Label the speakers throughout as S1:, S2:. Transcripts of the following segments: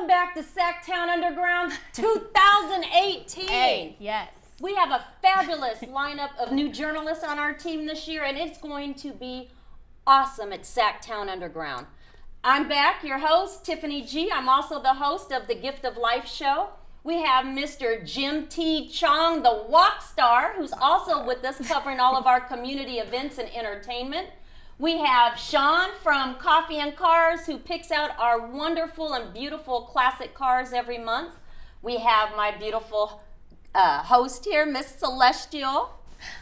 S1: Welcome back to SacTown Underground 2018.
S2: Hey, yes.
S1: We have a fabulous lineup of new journalists on our team this year, and it's going to be awesome at SacTown Underground. I'm back, your host, Tiffany G. I'm also the host of the Gift of Life show. We have Mr. Jim T. Chong, the walk star, who's also with us covering all of our community events and entertainment. We have Sean from Coffee and Cars, who picks out our wonderful and beautiful classic cars every month. We have my beautiful host here, Miss Celestial.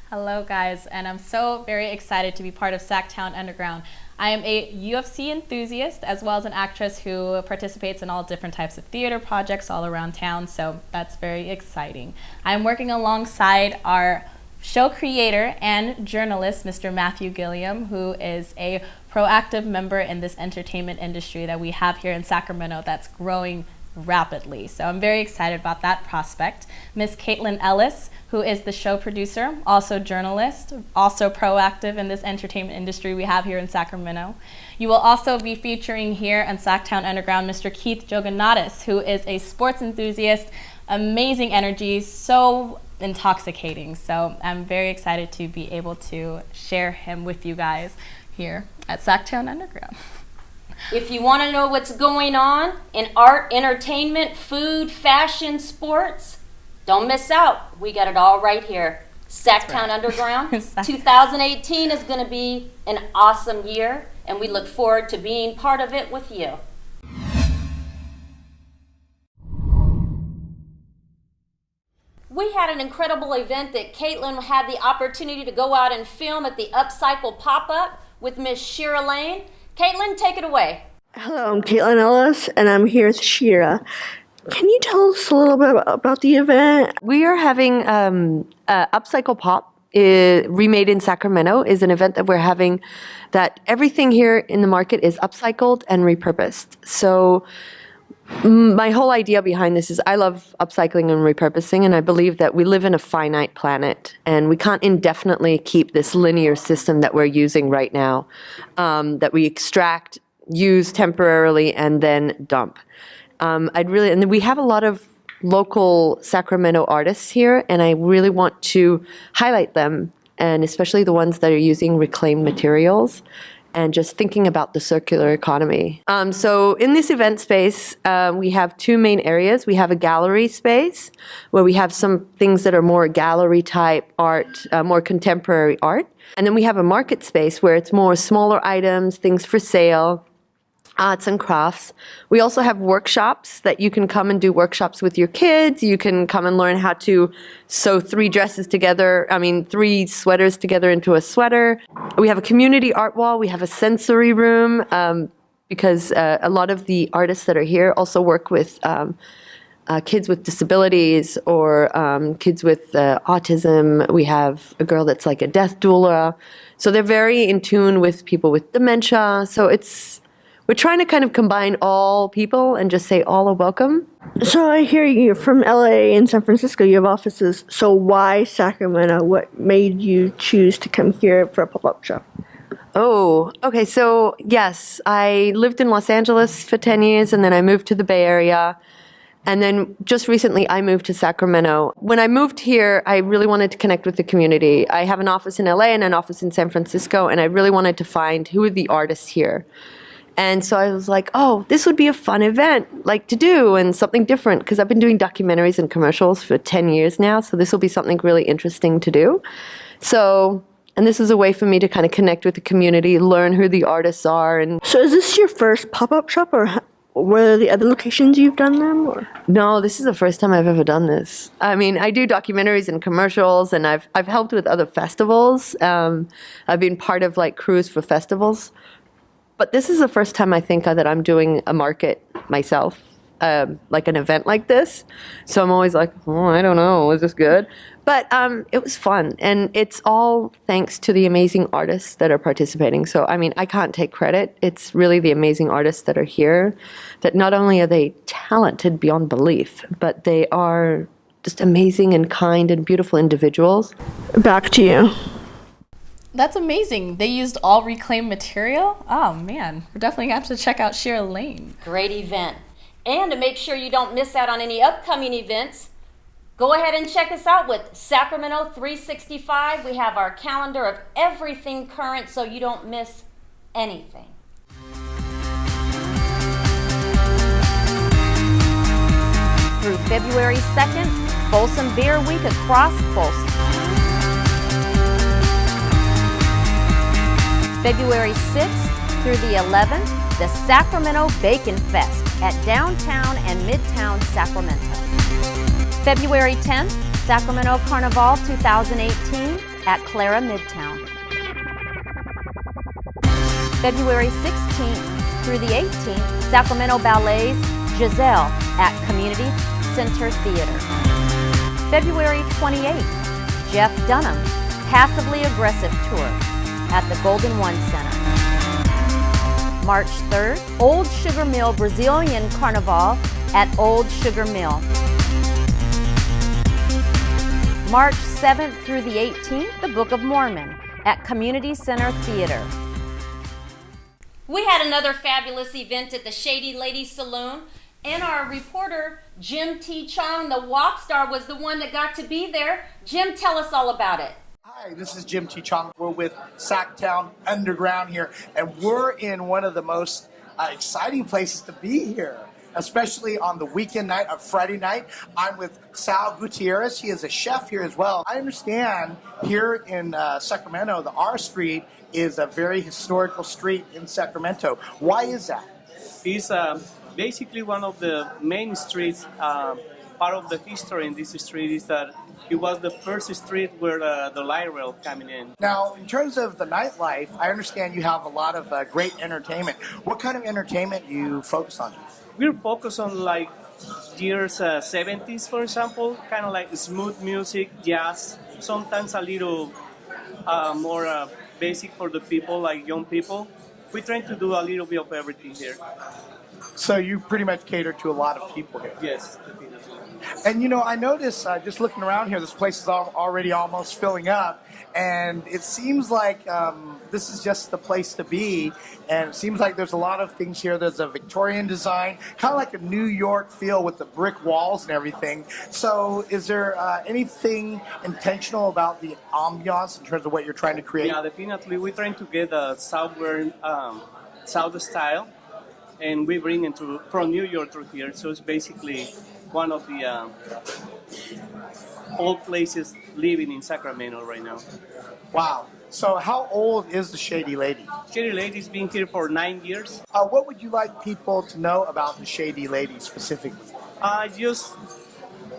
S2: Hello, guys, and I'm so very excited to be part of SacTown Underground. I am a UFC enthusiast as well as an actress who participates in all different types of theater projects all around town, so that's very exciting. I'm working alongside our show creator and journalist, Mr. Matthew Gilliam, who is a proactive member in this entertainment industry that we have here in Sacramento that's growing rapidly. So I'm very excited about that prospect. Miss Caitlin Ellis, who is the show producer, also journalist, also proactive in this entertainment industry we have here in Sacramento. You will also be featuring here on SacTown Underground Mr. Keith Jouganatos, who is a sports enthusiast, amazing energy, so intoxicating. So I'm very excited to be able to share him with you guys here at SacTown Underground.
S1: If you want to know what's going on in art, entertainment, food, fashion, sports, don't miss out. We got it all right here. SacTown Underground 2018 is going to be an awesome year, and we look forward to being part of it with you. We had an incredible event that Caitlin had the opportunity to go out and film at the Upcycle Pop Up with Miss Shira Lane. Caitlin, take it away.
S3: Hello, I'm Caitlin Ellis, and I'm here with Shira. Can you tell us a little bit about the event?
S4: We are having Upcycle Pop, remade in Sacramento, is an event that we're having that everything here in the market is upcycled and repurposed. So my whole idea behind this is I love upcycling and repurposing, and I believe that we live in a finite planet, and we can't indefinitely keep this linear system that we're using right now, that we extract, use temporarily, and then dump. And we have a lot of local Sacramento artists here, and I really want to highlight them, and especially the ones that are using reclaimed materials and just thinking about the circular economy. So in this event space, we have two main areas. We have a gallery space where we have some things that are more gallery type art, more contemporary art. And then we have a market space where it's more smaller items, things for sale, arts and crafts. We also have workshops that you can come and do workshops with your kids. You can come and learn how to sew three sweaters together into a sweater. We have a community art wall. We have a sensory room because a lot of the artists that are here also work with kids with disabilities or kids with autism. We have a girl that's like a death doula. So they're very in tune with people with dementia. So we're trying to kind of combine all people and just say all are welcome.
S3: So I hear you're from LA and San Francisco. You have offices. So why Sacramento? What made you choose to come here for a pop-up shop?
S4: Oh, okay. So yes, I lived in Los Angeles for 10 years, and then I moved to the Bay Area. And then just recently I moved to Sacramento. When I moved here, I really wanted to connect with the community. I have an office in LA and an office in San Francisco, and I really wanted to find who are the artists here. And so I was like, oh, this would be a fun event to do and something different, because I've been doing documentaries and commercials for 10 years now. So this will be something really interesting to do. And this is a way for me to kind of connect with the community, learn who the artists are.
S3: So is this your first pop-up shop, or were the other locations you've done them? Or?
S4: No, this is the first time I've ever done this. I mean, I do documentaries and commercials, and I've helped with other festivals. I've been part of crews for festivals. But this is the first time I think that I'm doing a market myself, like an event like this. So I'm always like, oh, I don't know, is this good? But it was fun, and it's all thanks to the amazing artists that are participating. So, I mean, I can't take credit. It's really the amazing artists that are here, that not only are they talented beyond belief, but they are just amazing and kind and beautiful individuals.
S3: Back to you.
S2: That's amazing. They used all reclaimed material? Oh, man. We're definitely going to have to check out Shira Lane.
S1: Great event. And to make sure you don't miss out on any upcoming events, go ahead and check us out with Sacramento 365. We have our calendar of everything current so you don't miss anything. Through February 2nd, Folsom Beer Week across Folsom. February 6th through the 11th, the Sacramento Bacon Fest at downtown and midtown Sacramento. February 10th, Sacramento Carnival 2018 at Clara Midtown. February 16th through the 18th, Sacramento Ballet's Giselle at Community Center Theater. February 28th, Jeff Dunham, Passively Aggressive Tour at the Golden One Center. March 3rd, Old Sugar Mill Brazilian Carnival at Old Sugar Mill. March 7th through the 18th, the Book of Mormon at Community Center Theater. We had another fabulous event at the Shady Lady Saloon, and our reporter, Jim T. Chong, the walk star, was the one that got to be there. Jim, tell us all about it.
S5: Hi, this is Jim T. Chong. We're with SacTown Underground here, and we're in one of the most exciting places to be here, especially on the weekend night of Friday night. I'm with Sal Gutierrez. He is a chef here as well. I understand here in Sacramento, the R Street is a very historical street in Sacramento. Why is that?
S6: It's basically one of the main streets. Part of the history in this street is that it was the first street where the Laire coming in.
S5: Now, in terms of the nightlife, I understand you have a lot of great entertainment. What kind of entertainment do you focus on?
S6: We're focused on like years 70s, for example, kind of like smooth music, jazz, sometimes a little more basic for the people, like young people. We're trying to do a little bit of everything here.
S5: So you pretty much cater to a lot of people here.
S6: Yes.
S5: And you know, I noticed just looking around here, this place is already almost filling up, and it seems like this is just the place to be. And it seems like there's a lot of things here. There's a Victorian design, kind of like a New York feel with the brick walls and everything. So, is there anything intentional about the ambiance in terms of what you're trying to create?
S6: Yeah, definitely. We're trying to get a southern South style, and we bring it from New York to here. So it's basically one of the old places living in Sacramento right now.
S5: Wow. So how old is the Shady Lady?
S6: Shady Lady's been here for 9 years.
S5: What would you like people to know about the Shady Lady specifically?
S6: Just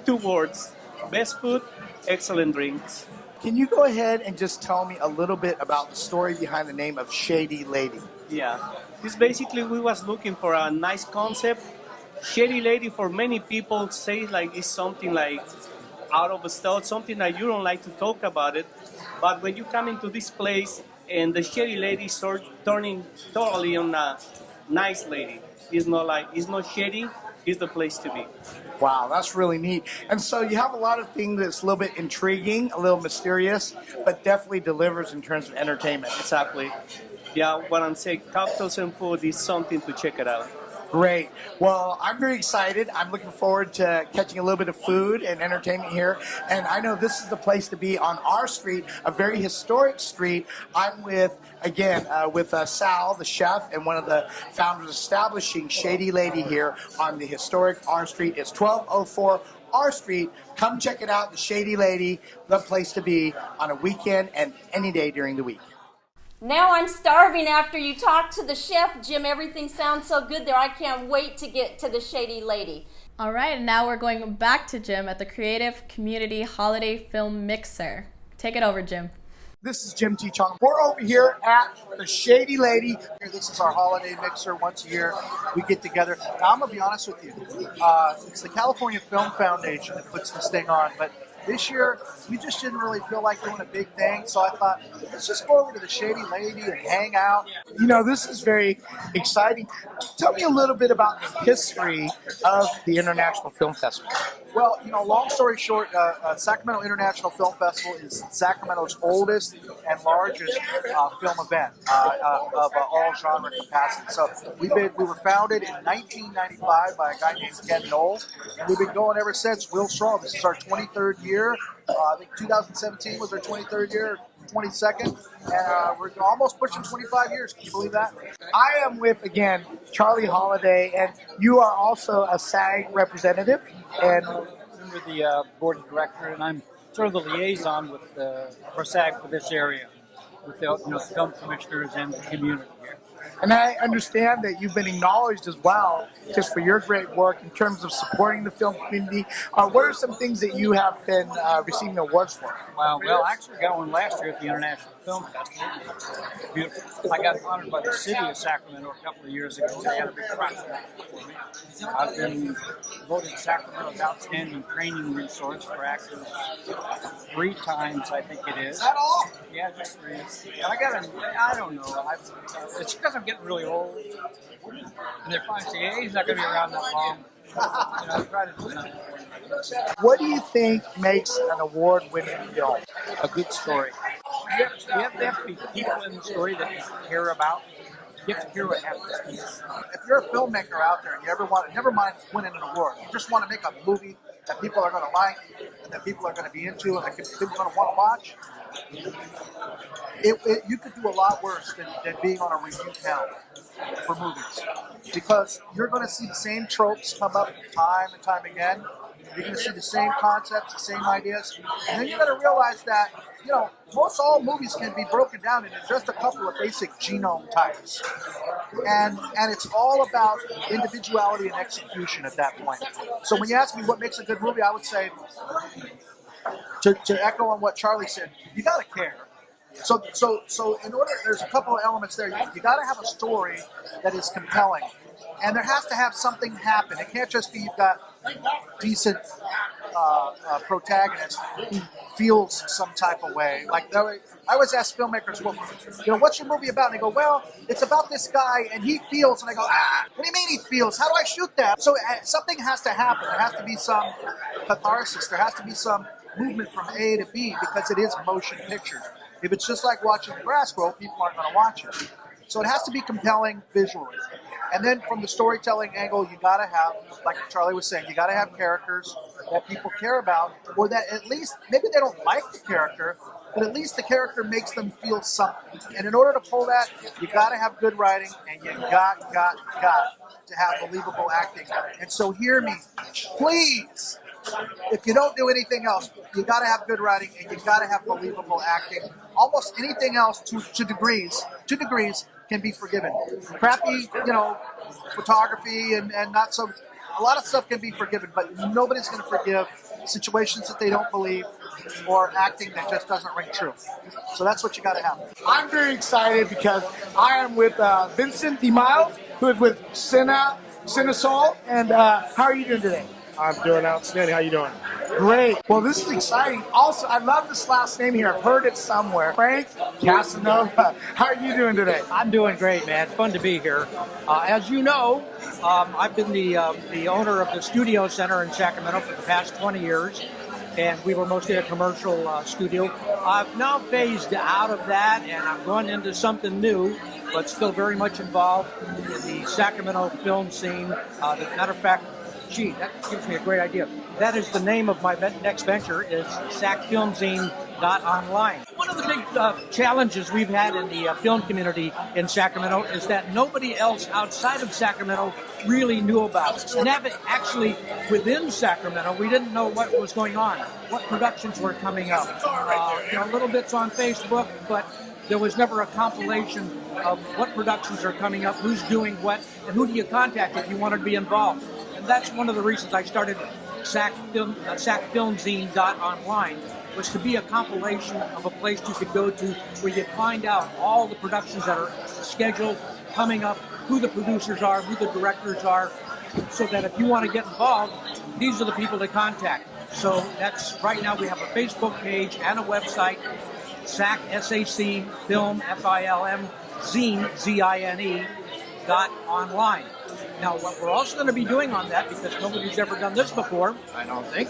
S6: 2 words: best food, excellent drinks.
S5: Can you go ahead and just tell me a little bit about the story behind the name of Shady Lady?
S6: Yeah. It's basically we was looking for a nice concept. Shady Lady, for many people, say like it's something like out of a style, something that you don't like to talk about it. But when you come into this place and the Shady Lady start turning totally on a nice lady, it's not shady, it's the place to be.
S5: Wow, that's really neat. And so you have a lot of things that's a little bit intriguing, a little mysterious, but definitely delivers in terms of entertainment.
S6: Exactly. Yeah, what I'm saying, cocktails and food is something to check it out.
S5: Great. Well, I'm very excited. I'm looking forward to catching a little bit of food and entertainment here. And I know this is the place to be on our street, a very historic street. I'm with, again, with Sal, the chef, and one of the founders establishing Shady Lady here on the historic R Street. It's 1204 R Street. Come check it out, the Shady Lady, the place to be on a weekend and any day during the week.
S1: Now I'm starving after you talked to the chef, Jim. Everything sounds so good there. I can't wait to get to the Shady Lady.
S2: All right, and now we're going back to Jim at the Creative Community Holiday Film Mixer. Take it over, Jim.
S5: This is Jim T. Chong. We're over here at the Shady Lady. This is our holiday mixer. Once a year, we get together. Now, I'm going to be honest with you. It's the California Film Foundation that puts this thing on, but this year, we just didn't really feel like doing a big thing, so I thought, let's just go over to the Shady Lady and hang out. You know, this is very exciting. Tell me a little bit about the history of the International Film Festival.
S7: Well, long story short, Sacramento International Film Festival is Sacramento's oldest and largest film event of all genre capacity. So we were founded in 1995 by a guy named Ken Knoll, and we've been going ever since. Will Straw, this is our 23rd year. I think 2017 was our 23rd year, 22nd, and we're almost pushing 25 years. Can you believe that?
S5: I am with, again, Charlie Holiday, and you are also a SAG representative. And
S8: Under the board of director, and I'm sort of the liaison with for SAG for this area, with the film commissioners and the community here.
S5: And I understand that you've been acknowledged as well, just for your great work in terms of supporting the film community. What are some things that you have been receiving awards for?
S8: Well, I actually got one last year at the International Film Festival. Beautiful. I got honored by the city of Sacramento a couple of years ago. They had a big prize for me. I've been voted Sacramento's outstanding training resource for actors 3 times, I think it is.
S5: Is that all?
S8: Yeah, just 3. I don't know. It's because I'm getting really old. And they're finally saying, hey, he's not going to be around that long. I try to do something.
S5: What do you think makes an award-winning film?
S8: A good story. You have to be people in the story that you care about. You have to hear what happens to you.
S7: If you're a filmmaker out there and you never mind winning an award, you just want to make a movie that people are going to like, and that people are going to be into, and that people are going to want to watch, you could do a lot worse than being on a review panel for movies. Because you're going to see the same tropes come up time and time again. You're going to see the same concepts, the same ideas. And then you're going to realize that, most all movies can be broken down into just a couple of basic genome types. And it's all about individuality and execution at that point. So when you ask me what makes a good movie, I would say, to echo on what Charlie said, you got to care. So in order, there's a couple of elements there. You got to have a story that is compelling. And there has to have something happen. It can't just be you've got decent protagonist who feels some type of way. Like I always ask filmmakers, well, what's your movie about? And they go, well, it's about this guy and he feels. And I go, what do you mean he feels? How do I shoot that? So something has to happen. There has to be some catharsis. There has to be some movement from A to B because it is motion picture. If it's just like watching the grass grow, people aren't going to watch it. So it has to be compelling visually. And then from the storytelling angle, you got to have, like Charlie was saying, you got to have characters that people care about, or that at least, maybe they don't like the character, but at least the character makes them feel something. And in order to pull that, you got to have good writing, and you got to have believable acting. And so hear me, please. If you don't do anything else, you got to have good writing and you got to have believable acting. Almost anything else to degrees can be forgiven. Crappy, photography and not so. A lot of stuff can be forgiven, but nobody's going to forgive situations that they don't believe or acting that just doesn't ring true. So that's what you got to have.
S5: I'm very excited because I am with Vincent DeMiles, who is with Cinesol. And how are you doing today?
S9: I'm doing outstanding. How you doing?
S5: Great. Well, this is exciting. Also, I love this last name here. I've heard it somewhere. Frank Casanova. How are you doing today?
S9: I'm doing great, man. It's fun to be here. As you know, I've been the owner of the Studio Center in Sacramento for the past 20 years, and we were mostly a commercial studio. I've now phased out of that, and I'm going into something new, but still very much involved in the Sacramento film scene. As a matter of fact, gee, that gives me a great idea. That is the name of my next venture, is SAC Film Scene .online. One of the big challenges we've had in the film community in Sacramento is that nobody else outside of Sacramento really knew about it. And actually, within Sacramento, we didn't know what was going on, what productions were coming up. Little bits on Facebook, but there was never a compilation of what productions are coming up, who's doing what, and who do you contact if you want to be involved. And that's one of the reasons I started SAC Film Scene .online, was to be a compilation of a place you could go to where you find out all the productions that are scheduled, coming up, who the producers are, who the directors are, so that if you want to get involved, these are the people to contact. So that's, right now we have a Facebook page and a website, SAC, SAC Film, FILM, Zine, ZINE, .online. Now, what we're also going to be doing on that, because nobody's ever done this before, I don't think,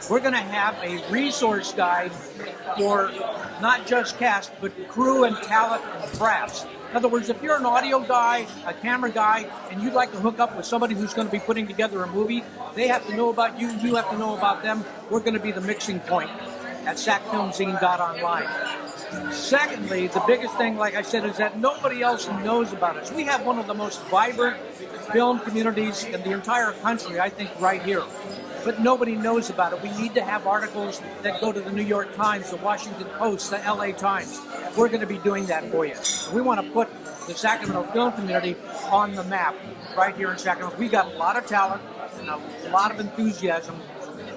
S9: we're going to have a resource guide for not just cast, but crew and talent and crafts. In other words, if you're an audio guy, a camera guy, and you'd like to hook up with somebody who's going to be putting together a movie, they have to know about you, you have to know about them. We're going to be the mixing point at sacfilmscene.online. Secondly, the biggest thing, like I said, is that nobody else knows about us. We have one of the most vibrant film communities in the entire country, I think, right here. But nobody knows about it. We need to have articles that go to the New York Times, the Washington Post, the LA Times. We're going to be doing that for you. We want to put the Sacramento film community on the map right here in Sacramento. We got a lot of talent and a lot of enthusiasm.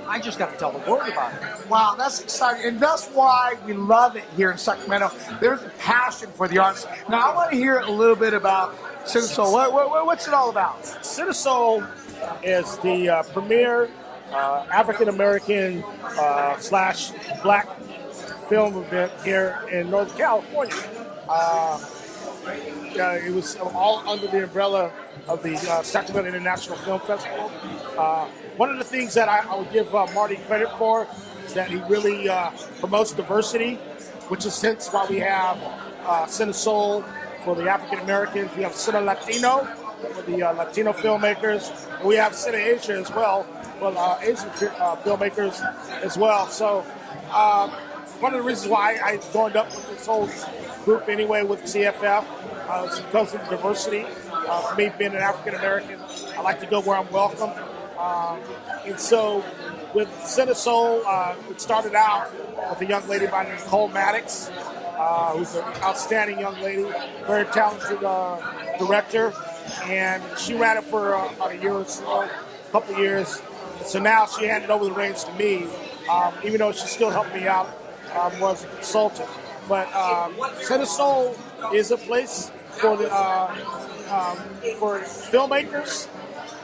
S9: I just got to tell the world about it.
S5: Wow, that's exciting. And that's why we love it here in Sacramento. There's a passion for the arts. Now, I want to hear a little bit about Cinesol. What's it all about?
S10: Cinesol is the premier African-American slash black film event here in Northern California. It was all under the umbrella of the Sacramento International Film Festival. One of the things that I would give Marty credit for is that he really promotes diversity, which is hence why we have Cinesol for the African Americans. We have Cine Latino for the Latino filmmakers. And we have Cine Asia as well for Asian filmmakers as well. So one of the reasons why I joined up with this whole group anyway with CFF is because of the diversity. For me, being an African American, I like to go where I'm welcome. And so with Cinesol, it started out with a young lady by the name of Nicole Maddox, who's an outstanding young lady, very talented director. And she ran it for about a year or so, a couple of years. So now she handed over the reins to me, even though she still helped me out as a consultant. But Cinesol is a place for the for filmmakers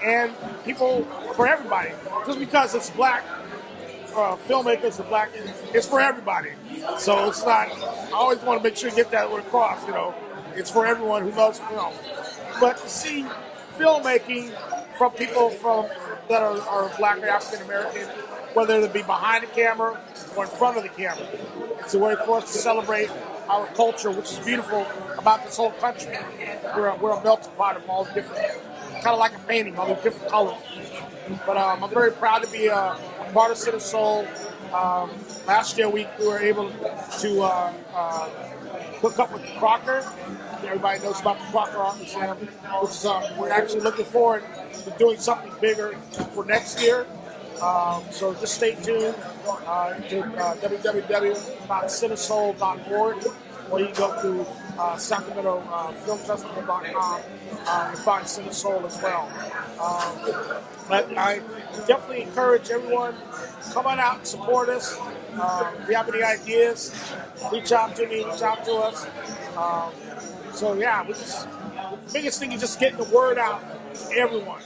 S10: and people, for everybody. Just because it's black filmmakers are black, it's for everybody. So it's not. I always want to make sure you get that word across. It's for everyone who loves film. But to see filmmaking from people that are black or African American, whether it be behind the camera or in front of the camera, it's a way for us to celebrate our culture, which is beautiful about this whole country. We're a melting pot of all different, kind of like a painting, all the different colors. But I'm very proud to be a part of Cinesol. Last year we were able to hook up with Crocker. Everybody knows about the Crocker Art Museum, which is, we're actually looking forward to doing something bigger for next year. So just stay tuned to www.cinesol.org, or you can go to SacramentoFilmFestival.com and find Cinesol as well. But I definitely encourage everyone, come on out and support us. If you have any ideas, reach out to me, reach out to us. So yeah, the biggest thing is just getting the word out to everyone.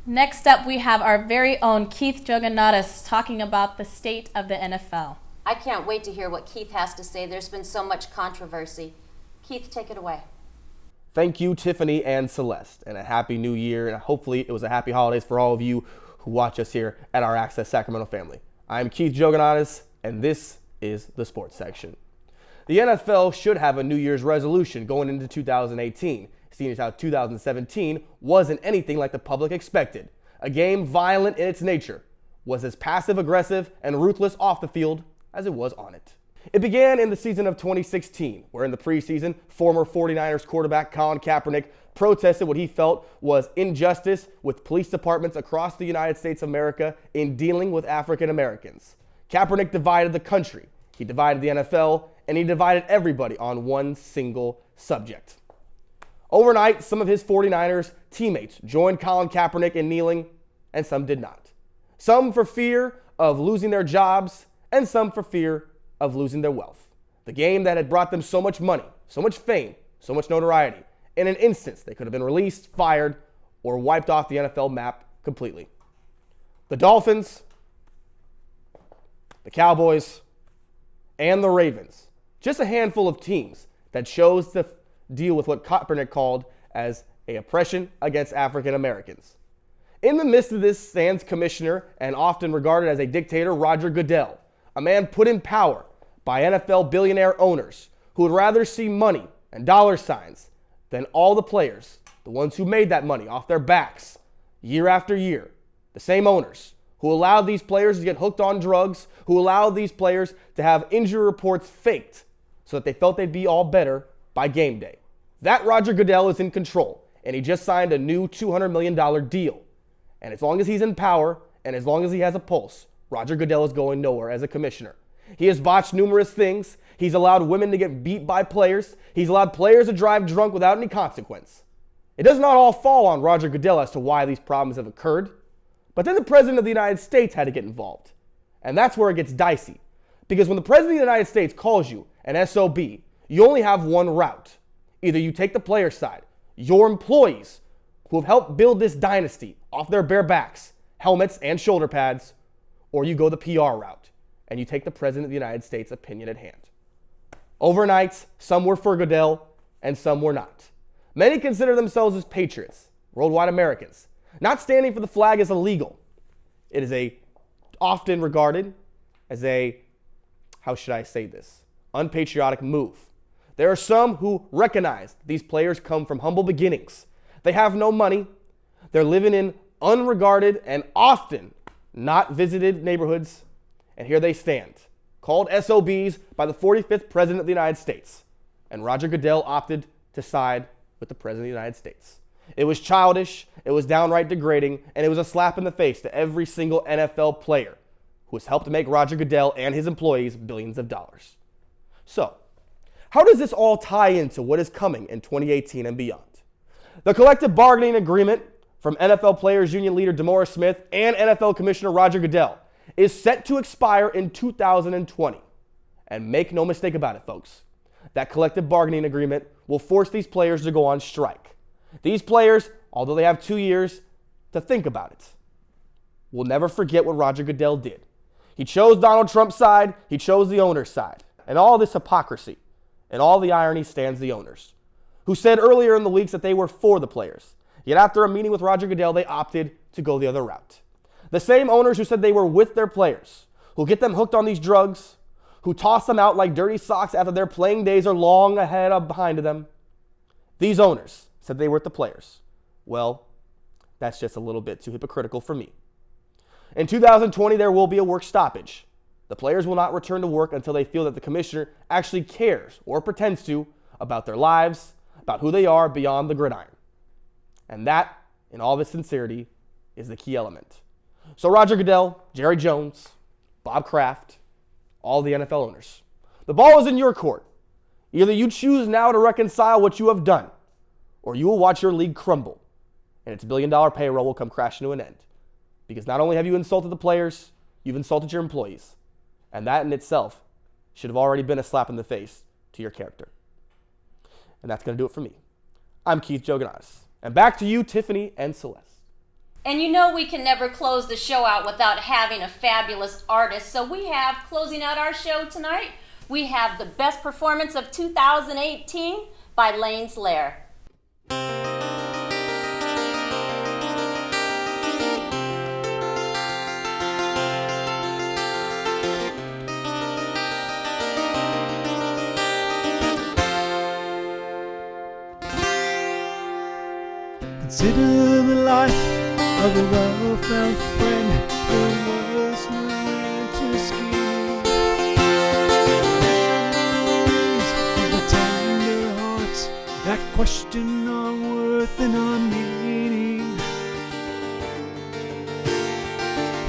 S2: Next up, we have our very own Keith Jouganatos talking about the state of the NFL.
S1: I can't wait to hear what Keith has to say. There's been so much controversy. Keith, take it away.
S11: Thank you, Tiffany and Celeste, and a happy new year. And hopefully it was a happy holidays for all of you who watch us here at our Access Sacramento family. I'm Keith Jouganatos, and this is the sports section. The NFL should have a New Year's resolution going into 2018, seeing as how 2017 wasn't anything like the public expected. A game violent in its nature, was as passive-aggressive and ruthless off the field as it was on it. It began in the season of 2016, where in the preseason, former 49ers quarterback Colin Kaepernick protested what he felt was injustice with police departments across the United States of America in dealing with African Americans. Kaepernick divided the country, he divided the NFL, and he divided everybody on one single subject. Overnight, some of his 49ers teammates joined Colin Kaepernick in kneeling, and some did not. Some for fear of losing their jobs, and some for fear of losing their wealth. The game that had brought them so much money, so much fame, so much notoriety. In an instance, they could have been released, fired, or wiped off the NFL map completely. The Dolphins, the Cowboys, and the Ravens. Just a handful of teams that chose to deal with what Kaepernick called as a oppression against African Americans. In the midst of this stands Commissioner and often regarded as a dictator Roger Goodell, a man put in power by NFL billionaire owners who would rather see money and dollar signs than all the players, the ones who made that money off their backs year after year. The same owners who allowed these players to get hooked on drugs, who allowed these players to have injury reports faked so that they felt they'd be all better by game day. That Roger Goodell is in control, and he just signed a new $200 million deal. And as long as he's in power, and as long as he has a pulse, Roger Goodell is going nowhere as a commissioner. He has botched numerous things. He's allowed women to get beat by players. He's allowed players to drive drunk without any consequence. It does not all fall on Roger Goodell as to why these problems have occurred. But then the President of the United States had to get involved. And that's where it gets dicey. Because when the President of the United States calls you an SOB, you only have one route. Either you take the player side, your employees who have helped build this dynasty off their bare backs, helmets and shoulder pads, or you go the PR route and you take the President of the United States' opinion at hand. Overnight, some were for Goodell and some were not. Many consider themselves as patriots, worldwide Americans. Not standing for the flag is illegal. It is often regarded as how should I say this, unpatriotic move. There are some who recognize these players come from humble beginnings. They have no money. They're living in unregarded and often not visited neighborhoods. And here they stand, called SOBs by the 45th President of the United States. And Roger Goodell opted to side with the President of the United States. It was childish, it was downright degrading, and it was a slap in the face to every single NFL player who has helped make Roger Goodell and his employees billions of dollars. So, how does this all tie into what is coming in 2018 and beyond? The collective bargaining agreement from NFL Players Union leader DeMaurice Smith and NFL Commissioner Roger Goodell is set to expire in 2020. And make no mistake about it, folks. That collective bargaining agreement will force these players to go on strike. These players, although they have 2 years to think about it, will never forget what Roger Goodell did. He chose Donald Trump's side, he chose the owner's side. And all this hypocrisy and all the irony stands the owners, who said earlier in the weeks that they were for the players. Yet after a meeting with Roger Goodell, they opted to go the other route. The same owners who said they were with their players, who get them hooked on these drugs, who toss them out like dirty socks after their playing days are long ahead of behind them. These owners said they were with the players. Well, that's just a little bit too hypocritical for me. In 2020, there will be a work stoppage. The players will not return to work until they feel that the commissioner actually cares or pretends to about their lives, about who they are beyond the gridiron. And that, in all of its sincerity, is the key element. So Roger Goodell, Jerry Jones, Bob Kraft, all the NFL owners, the ball is in your court. Either you choose now to reconcile what you have done, or you will watch your league crumble, and its billion-dollar payroll will come crashing to an end. Because not only have you insulted the players, you've insulted your employees. And that in itself should have already been a slap in the face to your character. And that's going to do it for me. I'm Keith Jouganatos. And back to you, Tiffany and Celeste.
S1: And you know we can never close the show out without having a fabulous artist. So we have, closing out our show tonight, we have the best performance of 2018 by Laire.
S12: Consider the life of a well-found friend who was nowhere to ski. Memories of the tender hearts that question our worth and our meaning.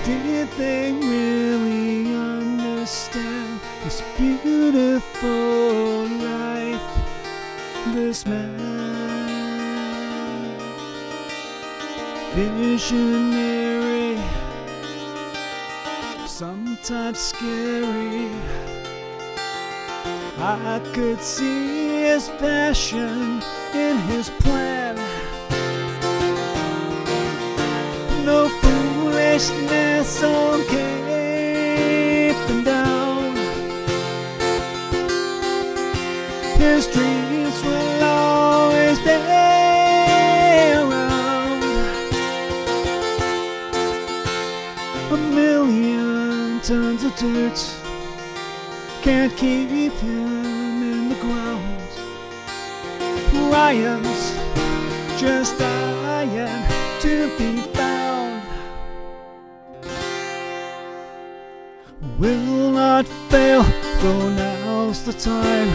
S12: Did they really understand this beautiful life, this man? Visionary, sometimes scary. I could see his passion in his plan. No foolishness on Cape and down. His dreams will always be A million tons of dirt can't keep him in the ground. Ryan's just dying to be found. Will not fail, though now's the time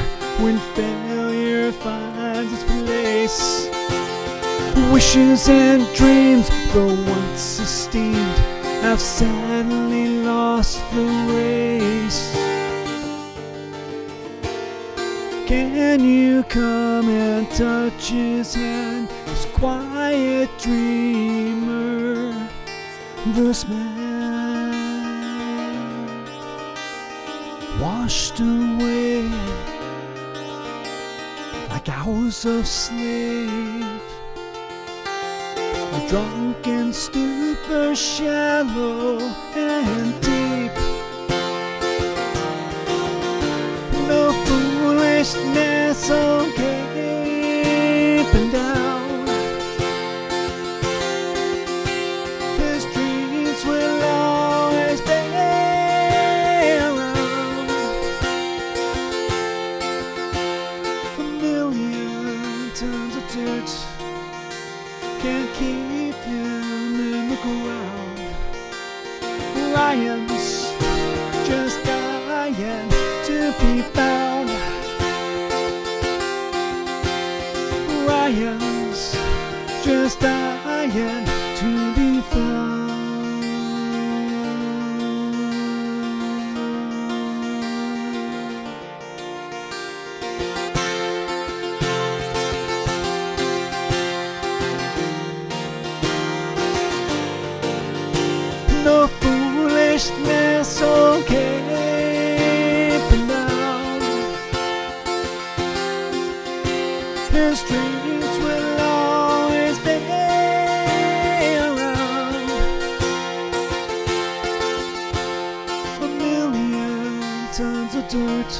S12: when failure finds its place. Wishes and dreams, though once esteemed, have sadly lost the race. Can you come and touch his hand, this quiet dreamer, this man washed away like hours of slave, a drunken stupor, shallow and deep. No foolishness on cape and down. His dreams will always be around. A million tons of dirt can't keep him in the ground. Ryan's just dying to be found. Ryan's just dying to be found. No foolishness, okay, but now his dreams will always be around. A million tons of dirt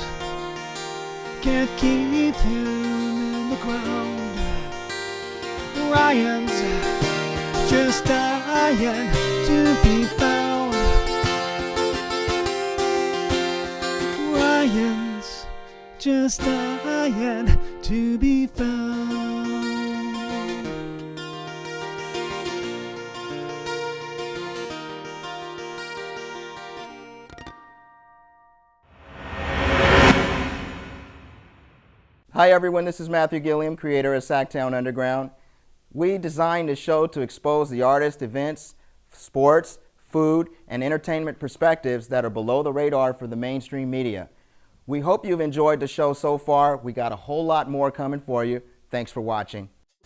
S12: can't keep him in the ground. Ryan's just dying to be found. Ryan's just dying to be found.
S13: Hi everyone, this is Matthew Gilliam, creator of SacTown Underground. We designed this show to expose the artists, events, sports, food, and entertainment perspectives that are below the radar for the mainstream media. We hope you've enjoyed the show so far. We got a whole lot more coming for you. Thanks for watching.
S14: Yeah.